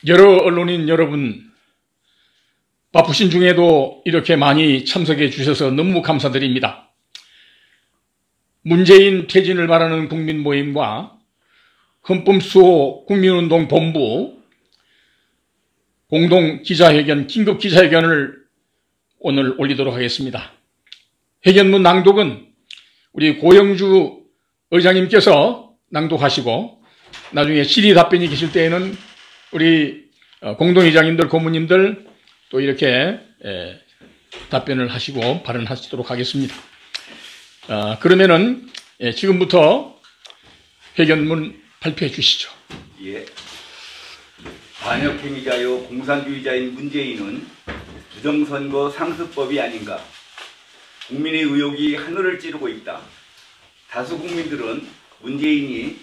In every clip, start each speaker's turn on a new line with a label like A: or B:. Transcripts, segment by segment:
A: 여러 언론인 여러분, 바쁘신 중에도 이렇게 많이 참석해 주셔서 너무 감사드립니다. 문재인 퇴진을 바라는 국민모임과 헌법수호 국민운동본부 공동 기자회견, 긴급 기자회견을 오늘 올리도록 하겠습니다. 회견문 낭독은 우리 고영주 의장님께서 낭독하시고, 나중에 질의 답변이 계실 때에는 우리 공동의장님들, 고문님들 또 이렇게 답변을 하시고 발언하시도록 하겠습니다. 그러면은 지금부터 회견문 발표해 주시죠.
B: 예. 반역행위자요 공산주의자인 문재인은 부정선거 상습법이 아닌가. 국민의 의혹이 하늘을 찌르고 있다. 다수 국민들은 문재인이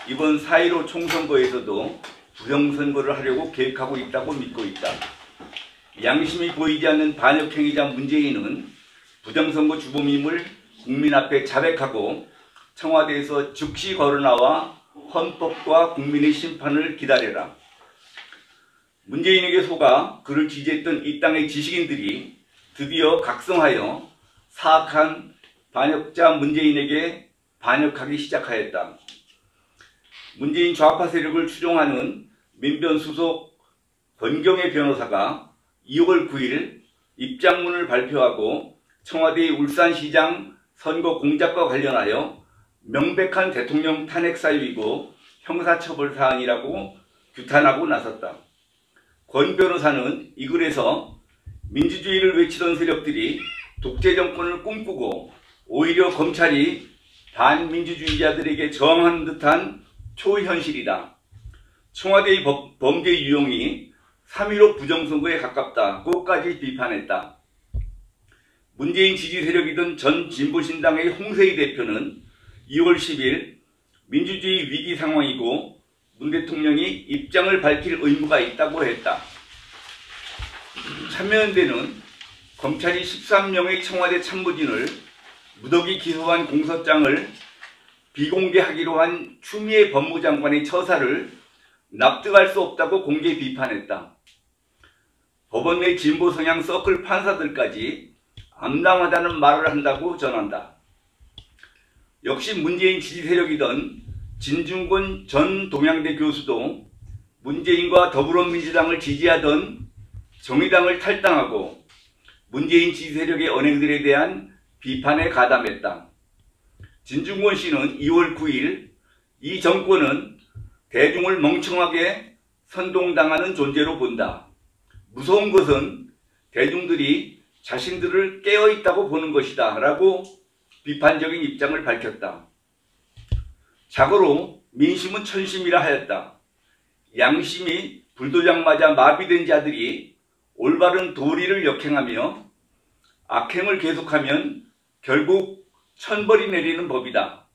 B: 이번 4.15 총선거에서도 부정선거를 하려고 계획하고 있다고 믿고 있다. 양심이 보이지 않는 반역행위자 문재인은 부정선거 주범임을 국민 앞에 자백하고 청와대에서 즉시 걸어나와 헌법과 국민의 심판을 기다려라. 문재인에게 속아 그를 지지했던 이 땅의 지식인들이 드디어 각성하여 사악한 반역자 문재인에게 반역하기 시작하였다. 문재인 좌파 세력을 추종하는 민변수석 권경의 변호사가 2월 9일 입장문을 발표하고 청와대의 울산시장 선거 공작과 관련하여 명백한 대통령 탄핵 사유이고 형사처벌 사안이라고 규탄하고 나섰다. 권 변호사는 이 글에서 민주주의를 외치던 세력들이 독재 정권을 꿈꾸고 오히려 검찰이 반민주주의자들에게 저항하는 듯한 초현실이다. 청와대의 범죄 유형이 3.15 부정선거에 가깝다고까지 비판했다. 문재인 지지 세력이던 전 진보신당의 홍세희 대표는 2월 10일 민주주의 위기 상황이고 문 대통령이 입장을 밝힐 의무가 있다고 했다. 참여연대는 검찰이 13명의 청와대 참모진을 무더기 기소한 공소장을 비공개하기로 한 추미애 법무장관의 처사를 납득할 수 없다고 공개 비판했다. 법원 내 진보 성향 서클 판사들까지 암담하다는 말을 한다고 전한다. 역시 문재인 지지 세력이던 진중권 전 동양대 교수도 문재인과 더불어민주당을 지지하던 정의당을 탈당하고 문재인 지지 세력의 언행들에 대한 비판에 가담했다. 진중권 씨는 2월 9일 이 정권은 대중을 멍청하게 선동당하는 존재로 본다. 무서운 것은 대중들이 자신들을 깨어있다고 보는 것이다 라고 비판적인 입장을 밝혔다. 자고로 민심은 천심이라 하였다. 양심이 불도장 맞아 마비된 자들이 올바른 도리를 역행하며 악행을 계속하면 결국 천벌이 내리는 법이다.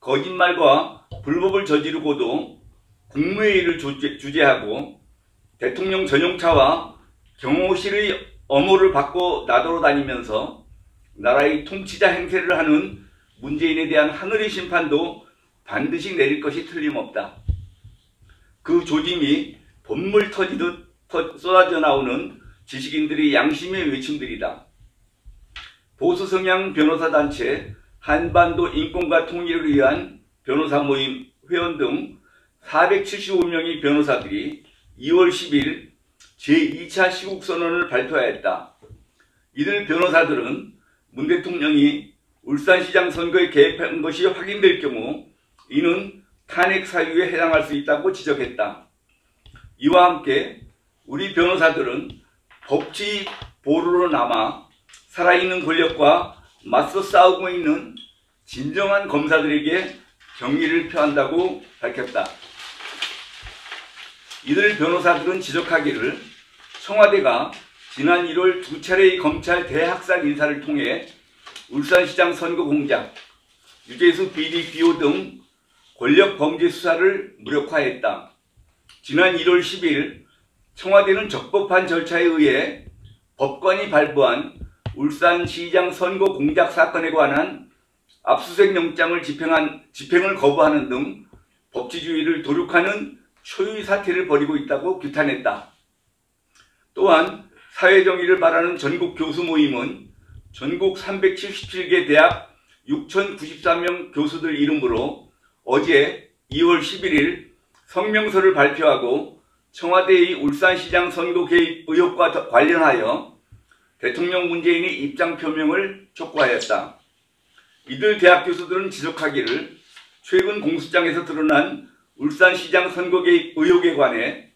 B: 거짓말과 불법을 저지르고도 국무회의를 주재하고 대통령 전용차와 경호실의 엄호를 받고 나돌아다니면서 나라의 통치자 행세를 하는 문재인에 대한 하늘의 심판도 반드시 내릴 것이 틀림없다. 그 조짐이 봇물 터지듯 쏟아져 나오는 지식인들의 양심의 외침들이다. 보수성향 변호사단체 한반도 인권과 통일을 위한 변호사 모임 회원 등 475명의 변호사들이 2월 10일 제2차 시국선언을 발표하였다. 이들 변호사들은 문 대통령이 울산시장 선거에 개입한 것이 확인될 경우 이는 탄핵 사유에 해당할 수 있다고 지적했다. 이와 함께 우리 변호사들은 법치 보루로 남아 살아있는 권력과 맞서 싸우고 있는 진정한 검사들에게 경의를 표한다고 밝혔다. 이들 변호사들은 지적하기를 청와대가 지난 1월 2차례의 검찰 대학살 인사를 통해 울산시장 선거 공작, 유재수 비리 비호 등 권력 범죄 수사를 무력화했다. 지난 1월 10일 청와대는 적법한 절차에 의해 법관이 발부한 울산시장 선거 공작 사건에 관한 압수수색 영장을 집행을 거부하는 등 법치주의를 도륙하는 초유의 사태를 벌이고 있다고 규탄했다. 또한 사회정의를 바라는 전국 교수 모임은 전국 377개 대학 6,094명 교수들 이름으로 어제 2월 11일 성명서를 발표하고 청와대의 울산시장 선거 개입 의혹과 관련하여 대통령 문재인의 입장 표명을 촉구하였다. 이들 대학 교수들은 지적하기를 최근 공소장에서 드러난 울산시장 선거 개입 의혹에 관해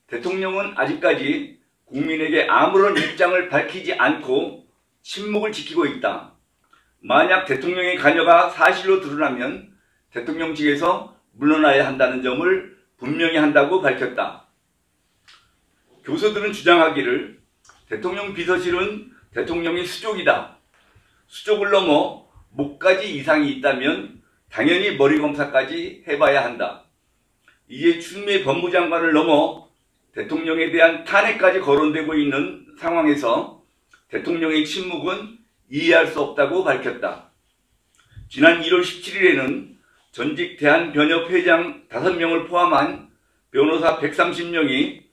B: 대통령은 아직까지 국민에게 아무런 입장을 밝히지 않고 침묵을 지키고 있다. 만약 대통령의 관여가 사실로 드러나면 대통령직에서 물러나야 한다는 점을 분명히 한다고 밝혔다. 교수들은 주장하기를 대통령 비서실은 대통령의 수족이다. 수족을 넘어 목까지 이상이 있다면 당연히 머리검사까지 해봐야 한다. 이제 추미애 법무장관을 넘어 대통령에 대한 탄핵까지 거론되고 있는 상황에서 대통령의 침묵은 이해할 수 없다고 밝혔다. 지난 1월 17일에는 전직 대한변협 회장 5명을 포함한 변호사 130명이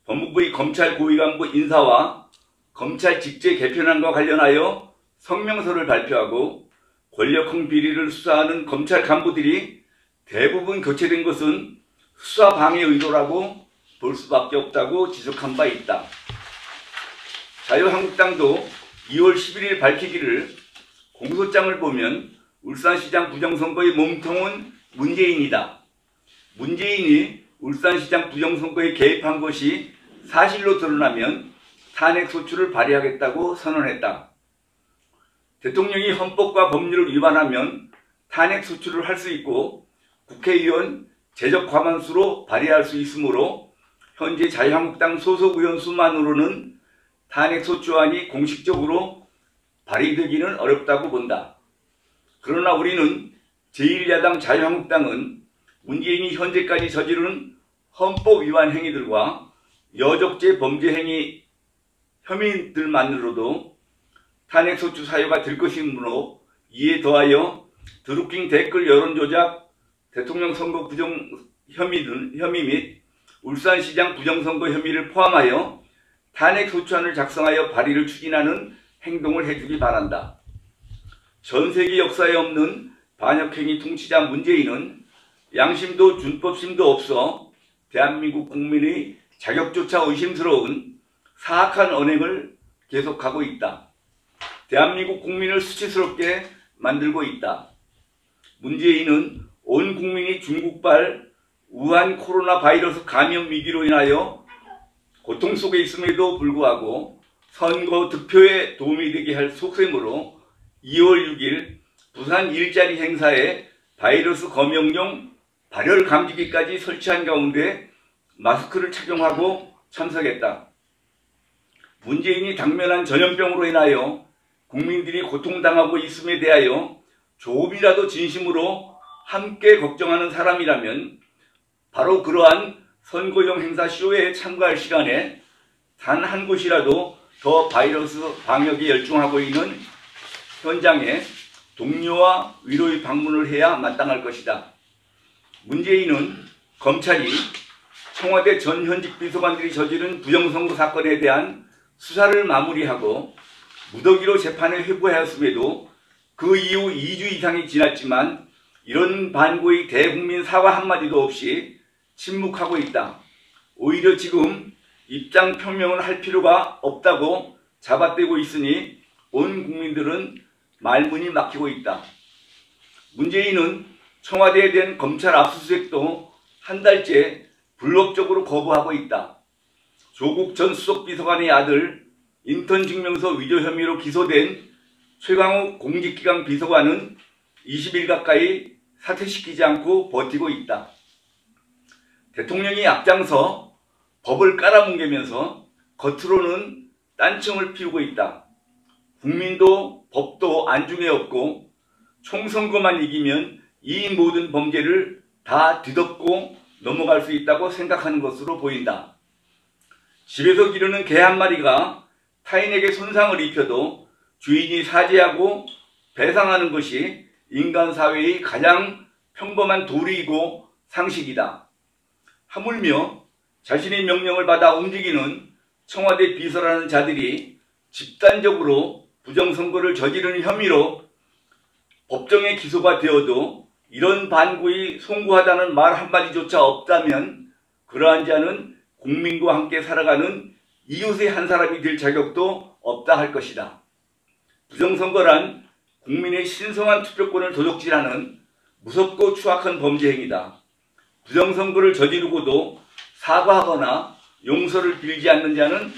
B: 법무부의 검찰 고위간부 인사와 검찰 직제 개편안과 관련하여 성명서를 발표하고 권력형 비리를 수사하는 검찰 간부들이 대부분 교체된 것은 수사 방해 의도라고 볼 수밖에 없다고 지적한 바 있다. 자유한국당도 2월 11일 밝히기를 공소장을 보면 울산시장 부정선거의 몸통은 문재인이다. 문재인이 울산시장 부정선거에 개입한 것이 사실로 드러나면 탄핵소추를 발의하겠다고 선언했다. 대통령이 헌법과 법률을 위반하면 탄핵소추를 할 수 있고 국회의원 제적과반수로 발의할 수 있으므로 현재 자유한국당 소속 의원 수만으로는 탄핵소추안이 공식적으로 발의되기는 어렵다고 본다. 그러나 우리는 제1야당 자유한국당은 문재인이 현재까지 저지른 헌법 위반 행위들과 여적죄 범죄 행위 혐의들만으로도 탄핵소추 사유가 될 것이므로 이에 더하여 드루킹 댓글 여론조작, 대통령 선거 부정 혐의 및 울산시장 부정선거 혐의를 포함하여 탄핵소추안을 작성하여 발의를 추진하는 행동을 해주기 바란다. 전 세계 역사에 없는 반역행위 통치자 문재인은 양심도 준법심도 없어 대한민국 국민의 자격조차 의심스러운 사악한 언행을 계속하고 있다. 대한민국 국민을 수치스럽게 만들고 있다. 문재인은 온 국민이 중국발 우한 코로나 바이러스 감염 위기로 인하여 고통 속에 있음에도 불구하고 선거 득표에 도움이 되게 할 속셈으로 2월 6일 부산 일자리 행사에 바이러스 검역용 발열 감지기까지 설치한 가운데 마스크를 착용하고 참석했다. 문재인이 당면한 전염병으로 인하여 국민들이 고통당하고 있음에 대하여 조금이라도 진심으로 함께 걱정하는 사람이라면 바로 그러한 선거용 행사 쇼에 참가할 시간에 단 한 곳이라도 더 바이러스 방역에 열중하고 있는 현장에 동료와 위로의 방문을 해야 마땅할 것이다. 문재인은 검찰이 청와대 전 현직 비서관들이 저지른 부정선거 사건에 대한 수사를 마무리하고 무더기로 재판에 회부하였음에도 그 이후 2주 이상이 지났지만 이런 반고의 대국민 사과 한마디도 없이 침묵하고 있다. 오히려 지금 입장 표명을 할 필요가 없다고 잡아떼고 있으니 온 국민들은 말문이 막히고 있다. 문재인은 청와대에 대한 검찰 압수수색도 한 달째 불법적으로 거부하고 있다. 조국 전 수석비서관의 아들 인턴 증명서 위조 혐의로 기소된 최강욱 공직기강 비서관은 20일 가까이 사퇴시키지 않고 버티고 있다. 대통령이 앞장서 법을 깔아뭉개면서 겉으로는 딴청을 피우고 있다. 국민도 법도 안중에 없고 총선거만 이기면 이 모든 범죄를 다 뒤덮고 넘어갈 수 있다고 생각하는 것으로 보인다. 집에서 기르는 개 한 마리가 타인에게 손상을 입혀도 주인이 사죄하고 배상하는 것이 인간 사회의 가장 평범한 도리이고 상식이다. 하물며 자신의 명령을 받아 움직이는 청와대 비서라는 자들이 집단적으로 부정선거를 저지르는 혐의로 법정에 기소가 되어도 이런 반구이 송구하다는 말 한마디조차 없다면 그러한 자는 국민과 함께 살아가는 이웃의 한 사람이 될 자격도 없다 할 것이다. 부정선거란 국민의 신성한 투표권을 도적질하는 무섭고 추악한 범죄 행위다. 부정선거를 저지르고도 사과하거나 용서를 빌지 않는 자는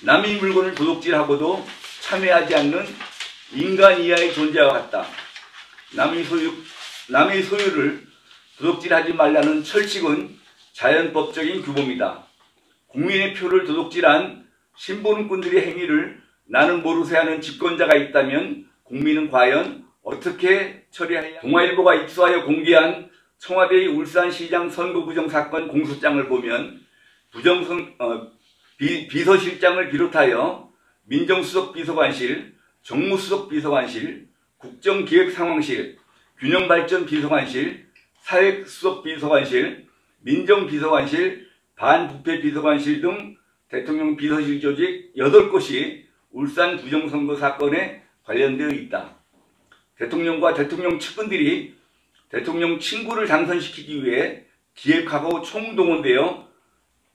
B: 남의 물건을 도둑질하고도 참여하지 않는 인간 이하의 존재와 같다. 남의 소유를 도둑질하지 말라는 철칙은 자연법적인 규범이다. 국민의 표를 도둑질한 신분꾼들의 행위를 나는 모르쇠 하는 집권자가 있다면 국민은 과연 어떻게 처리해야? 동아일보가 입수하여 공개한 청와대의 울산시장 선거 부정 사건 공소장을 보면 비서실장을 비롯하여 민정수석 비서관실, 정무수석 비서관실, 국정기획상황실, 균형발전 비서관실, 사회수석 비서관실, 민정비서관실, 반부패 비서관실 등 대통령 비서실 조직 8곳이 울산 부정선거 사건에 관련되어 있다. 대통령과 대통령 측근들이 대통령 친구를 당선시키기 위해 기획하고 총동원되어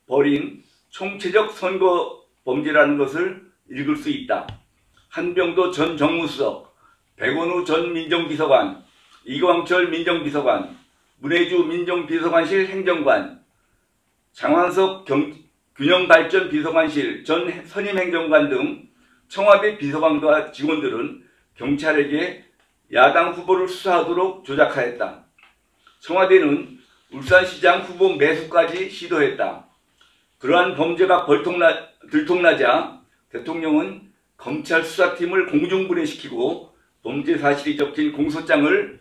B: 벌인 총체적 선거 범죄라는 것을 읽을 수 있다. 한병도 전 정무수석, 백원우 전 민정비서관, 이광철 민정비서관, 문혜주 민정비서관실 행정관, 장완석 균형발전 비서관실 전 선임행정관 등 청와대 비서관과 직원들은 경찰에게 야당 후보를 수사하도록 조작하였다. 청와대는 울산시장 후보 매수까지 시도했다. 그러한 범죄가 들통나자 대통령은 검찰 수사팀을 공중분해시키고 범죄 사실이 적힌 공소장을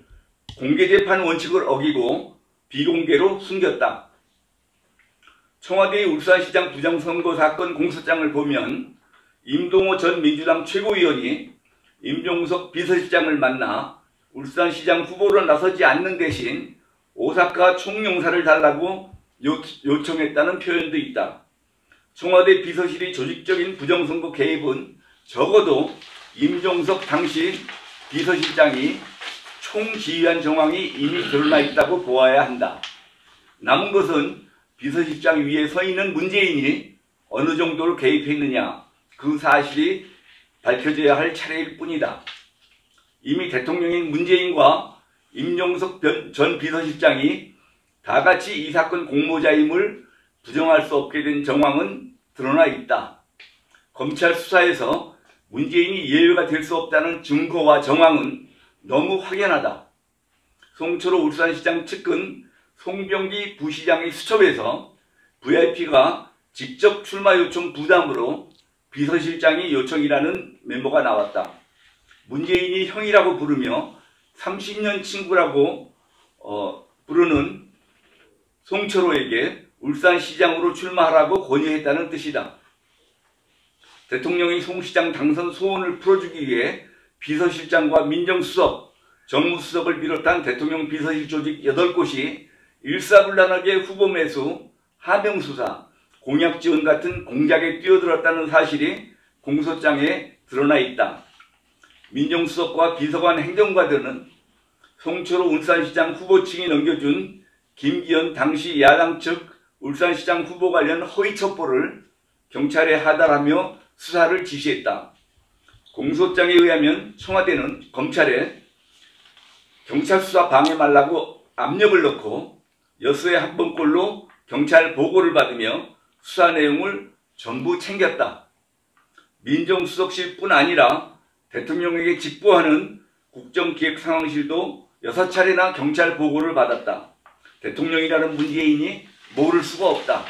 B: 공개재판 원칙을 어기고 비공개로 숨겼다. 청와대의 울산시장 부정선거 사건 공소장을 보면 임동호 전 민주당 최고위원이 임종석 비서실장을 만나 울산시장 후보로 나서지 않는 대신 오사카 총영사를 달라고 요청했다는 표현도 있다. 청와대 비서실의 조직적인 부정선거 개입은 적어도 임종석 당시 비서실장이 총지휘한 정황이 이미 드러나 있다고 보아야 한다. 남은 것은 비서실장 위에 서 있는 문재인이 어느 정도로 개입했느냐, 그 사실이 밝혀져야 할 차례일 뿐이다. 이미 대통령인 문재인과 임종석 전 비서실장이 다같이 이 사건 공모자임을 부정할 수 없게 된 정황은 드러나 있다. 검찰 수사에서 문재인이 예외가 될 수 없다는 증거와 정황은 너무 확연하다. 송철호 울산시장 측근 송병기 부시장의 수첩에서 VIP가 직접 출마 요청 부담으로 비서실장이 요청이라는 메모가 나왔다. 문재인이 형이라고 부르며 30년 친구라고 부르는 송철호에게 울산시장으로 출마하라고 권유했다는 뜻이다. 대통령이 송 시장 당선 소원을 풀어주기 위해 비서실장과 민정수석, 정무수석을 비롯한 대통령 비서실 조직 8곳이 일사불란하게 후보 매수, 하명수사, 공약 지원 같은 공작에 뛰어들었다는 사실이 공소장에 드러나 있다. 민정수석과 비서관 행정관들은 송철호 울산시장 후보 측이 넘겨준 김기현 당시 야당 측 울산시장 후보 관련 허위 첩보를 경찰에 하달하며 수사를 지시했다. 공소장에 의하면 청와대는 검찰에 경찰 수사 방해 말라고 압력을 넣고 여수에 한 번꼴로 경찰 보고를 받으며 수사 내용을 전부 챙겼다. 민정수석실뿐 아니라 대통령에게 직보하는 국정기획상황실도 6차례나 경찰 보고를 받았다. 대통령이라는 문재인이 모를 수가 없다.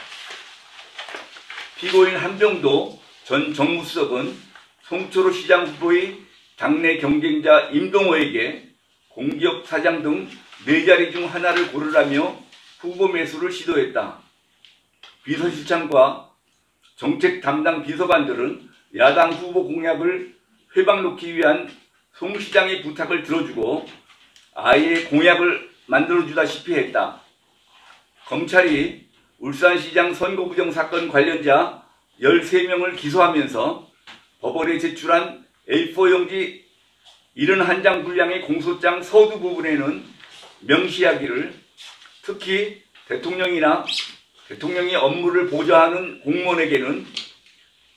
B: 피고인 한병도 전 정무수석은 송철호 시장 후보의 당내 경쟁자 임동호에게 공기업 사장 등 4자리 중 하나를 고르라며 후보 매수를 시도했다. 비서실장과 정책 담당 비서관들은 야당 후보 공약을 회방놓기 위한 송 시장의 부탁을 들어주고 아예 공약을 만들어주다시피 했다. 검찰이 울산시장 선거 부정 사건 관련자 13명을 기소하면서 법원에 제출한 A4 용지 71장 분량의 공소장 서두 부분에는 명시하기를 특히 대통령이나 대통령이 업무를 보좌하는 공무원에게는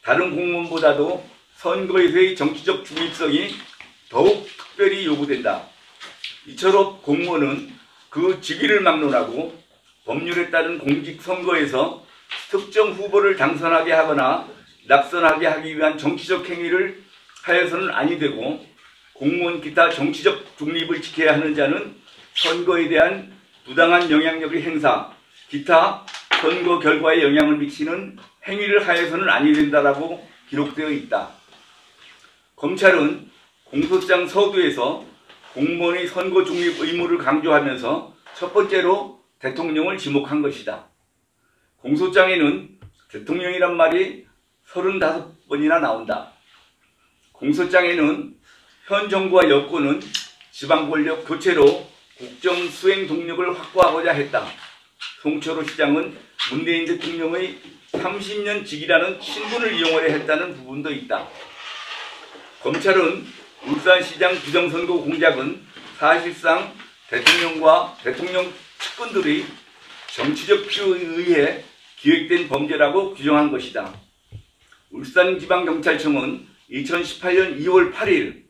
B: 다른 공무원보다도 선거에서의 정치적 중립성이 더욱 특별히 요구된다. 이처럼 공무원은 그 직위를 막론하고 법률에 따른 공직선거에서 특정 후보를 당선하게 하거나 낙선하게 하기 위한 정치적 행위를 하여서는 아니 되고, 공무원 기타 정치적 중립을 지켜야 하는 자는 선거에 대한 부당한 영향력의 행사, 기타 선거 결과에 영향을 미치는 행위를 하여서는 아니 된다라고 기록되어 있다. 검찰은 공소장 서두에서 공무원의 선거 중립 의무를 강조하면서 첫 번째로 대통령을 지목한 것이다. 공소장에는 대통령이란 말이 35번이나 나온다. 공소장에는 현 정부와 여권은 지방권력 교체로 국정 수행 동력을 확보하고자 했다. 송철호 시장은 문재인 대통령의 30년 직이라는 신분을 이용하려 했다는 부분도 있다. 검찰은 울산시장 부정선거 공작은 사실상 대통령과 대통령 측근들의 정치적 필요에 의해 기획된 범죄라고 규정한 것이다. 울산지방경찰청은 2018년 2월 8일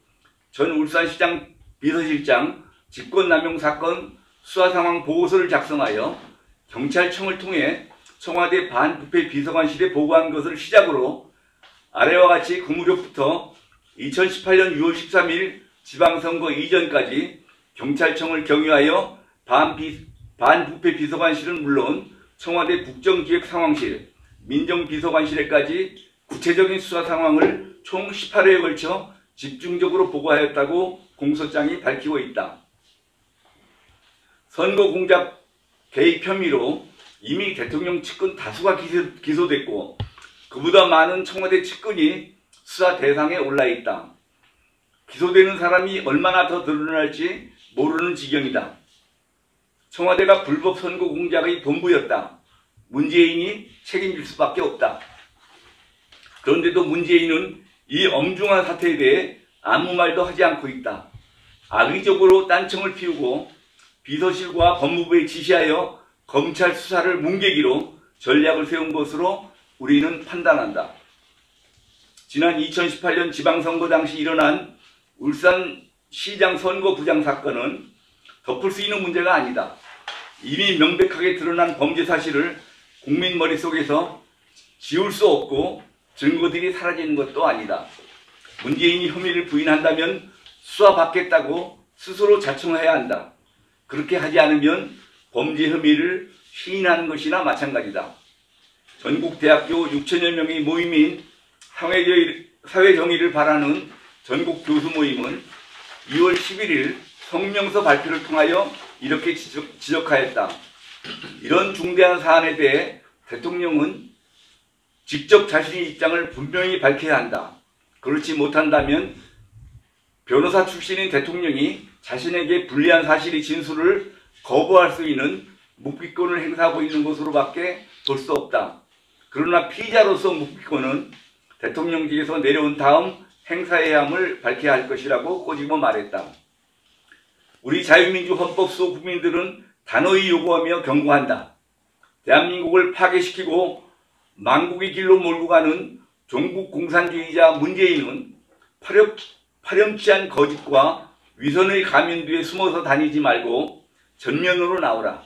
B: 전 울산시장 비서실장 직권남용 사건 수사상황 보고서를 작성하여 경찰청을 통해 청와대 반부패 비서관실에 보고한 것을 시작으로 아래와 같이 그 무렵부터 2018년 6월 13일 지방선거 이전까지 경찰청을 경유하여 반부패 비서관실은 물론 청와대 국정기획상황실, 민정비서관실에까지 구체적인 수사 상황을 총 18회에 걸쳐 집중적으로 보고하였다고 공소장이 밝히고 있다. 선거 공작 개입 혐의로 이미 대통령 측근 다수가 기소됐고 그보다 많은 청와대 측근이 수사 대상에 올라있다. 기소되는 사람이 얼마나 더 드러날지 모르는 지경이다. 청와대가 불법 선거 공작의 본부였다. 문재인이 책임질 수밖에 없다. 그런데도 문재인은 이 엄중한 사태에 대해 아무 말도 하지 않고 있다. 악의적으로 딴청을 피우고 비서실과 법무부에 지시하여 검찰 수사를 뭉개기로 전략을 세운 것으로 우리는 판단한다. 지난 2018년 지방선거 당시 일어난 울산시장 선거 부정 사건은 덮을 수 있는 문제가 아니다. 이미 명백하게 드러난 범죄 사실을 국민 머릿속에서 지울 수 없고 증거들이 사라지는 것도 아니다. 문재인이 혐의를 부인한다면 수사받겠다고 스스로 자청해야 한다. 그렇게 하지 않으면 범죄 혐의를 시인하는 것이나 마찬가지다. 전국 대학교 6천여 명의 모임인 사회정의를 바라는 전국 교수 모임은 2월 11일 성명서 발표를 통하여 이렇게 지적하였다. 이런 중대한 사안에 대해 대통령은 직접 자신의 입장을 분명히 밝혀야 한다. 그렇지 못한다면 변호사 출신인 대통령이 자신에게 불리한 사실의 진술을 거부할 수 있는 묵비권을 행사하고 있는 것으로밖에 볼 수 없다. 그러나 피의자로서 묵비권은 대통령직에서 내려온 다음 행사해야 함을 밝혀야 할 것이라고 꼬집어 말했다. 우리 자유민주 헌법소 국민들은 단호히 요구하며 경고한다. 대한민국을 파괴시키고 망국의 길로 몰고 가는 종북 공산주의자 문재인은 파렴치한 거짓과 위선의 가면 뒤에 숨어서 다니지 말고 전면으로 나오라.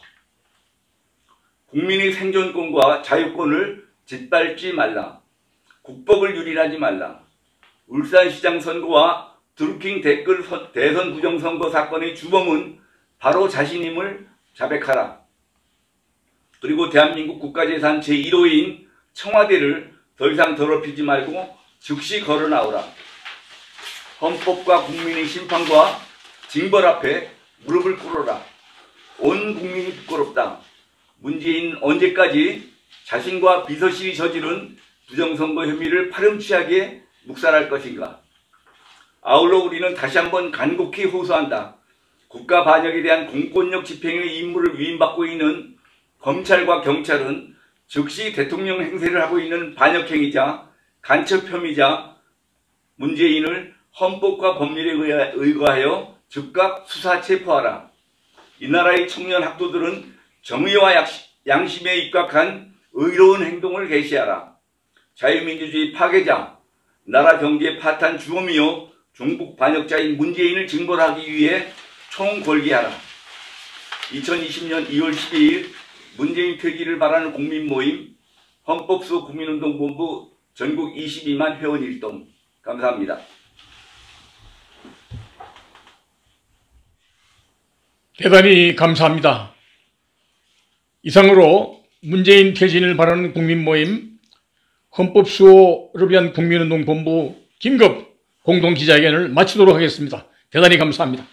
B: 국민의 생존권과 자유권을 짓밟지 말라. 국법을 유린하지 말라. 울산시장 선거와 드루킹 댓글 대선 부정선거 사건의 주범은 바로 자신임을 자백하라. 그리고 대한민국 국가재산 제1호인 청와대를 더 이상 더럽히지 말고 즉시 걸어 나오라. 헌법과 국민의 심판과 징벌 앞에 무릎을 꿇어라. 온 국민이 부끄럽다. 문재인 언제까지 자신과 비서실이 저지른 부정선거 혐의를 파렴치하게 묵살할 것인가. 아울러 우리는 다시 한번 간곡히 호소한다. 국가 반역에 대한 공권력 집행의 임무를 위임받고 있는 검찰과 경찰은 즉시 대통령 행세를 하고 있는 반역행위자, 간첩 혐의자 문재인을 헌법과 법률에 의거하여 즉각 수사 체포하라. 이 나라의 청년 학도들은 정의와 양심에 입각한 의로운 행동을 개시하라. 자유민주주의 파괴자, 나라 경제 파탄 주범이요 중국 반역자인 문재인을 징벌하기 위해 총궐기하라. 2020년 2월 12일 문재인 퇴기를 바라는 국민모임 헌법수 국민운동본부 전국 22만 회원 일동. 감사합니다.
A: 대단히 감사합니다. 이상으로 문재인 퇴진을 바라는 국민모임 헌법수호를 위한 국민운동본부 긴급 공동기자회견을 마치도록 하겠습니다. 대단히 감사합니다.